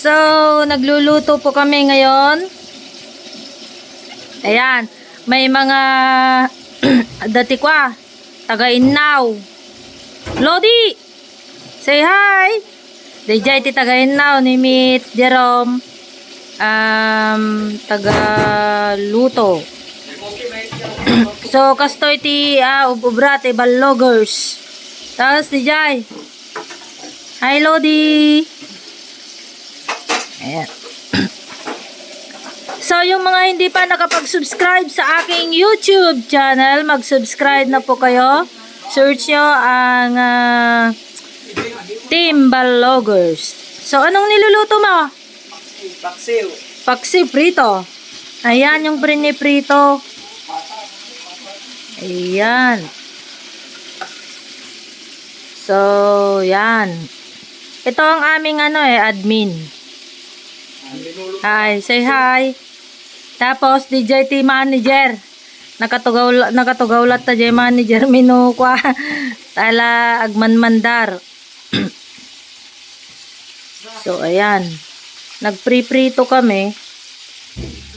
So, nagluluto po kami ngayon. Ayan, may mga dati kwa, taga-Innaw. Lodi, say hi. Dayjay ti taga-Innaw ni Meet Jerome. Taga-luto. So, kastoy ti ubra ti balogers. Tapos Dayjay. Hi Lodi. Ayan. So, yung mga hindi pa nakapag-subscribe sa aking YouTube channel, mag-subscribe na po kayo. Search nyo ang Team Balogers. So, anong niluluto mo? Paksiw. Paksiw prito. Ayan yung prito. Ayan. So, yan. Ito ang aming admin. Hi, say hi. Tapos DJT manager. Nakatugawlat ta jay manager minu kwa. Tala agmanmandar. So ayan. Nagpriprito kami.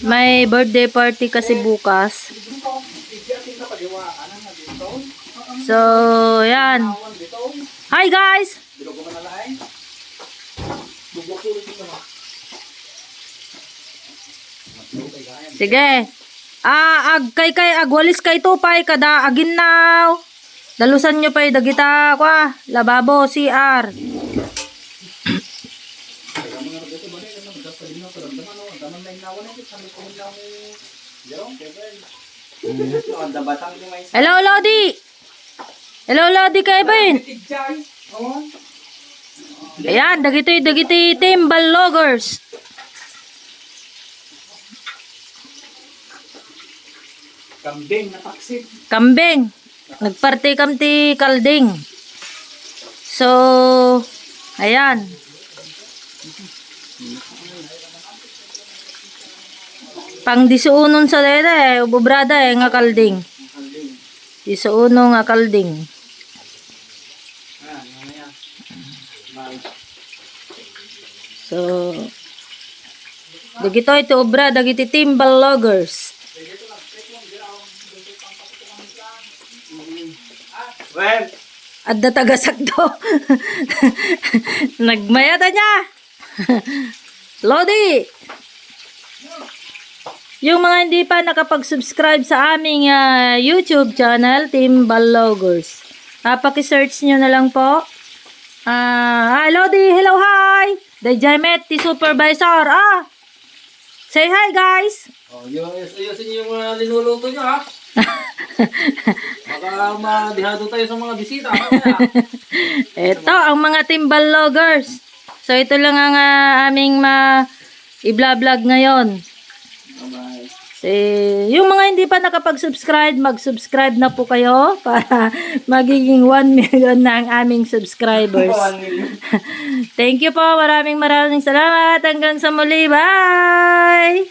May birthday party kasi bukas. So ayan. Hi guys. Sige. Agwalis kay tupay kada aginnaw. Dalusan nyo pa'y dagita kwa. Lababo, CR. Hello Lodi. Hello Lodi Kevin. Ayan, dagiti Team Balogers. Kambing na paksit. Kambing. Nagparty kamti kalding. So, ayan. Pang disuunon sa dede, ububrada nga kalding. Disuuno nga kalding. So, dagito ito ubra, dagiti Team Balogers. Well, Adda tagasakdo. Nagmayata niya. Lodi. Yung mga hindi pa nakapag-subscribe sa aming YouTube channel, Team Balogers. Paki-search nyo na lang po. Hi Lodi, hello hi. Dayjay Met, ti supervisor. Say hi guys. ayusin niyo yung mga linuluto niyo ha. Baka madihado tayo sa mga bisita. Ito ang mga Team Balogers. So ito lang ang aming i-vlog ngayon. Yung mga hindi pa nakapag-subscribe, mag-subscribe na po kayo para magiging 1 million na ang aming subscribers. Thank you po. Maraming salamat. Hanggang sa muli. Bye!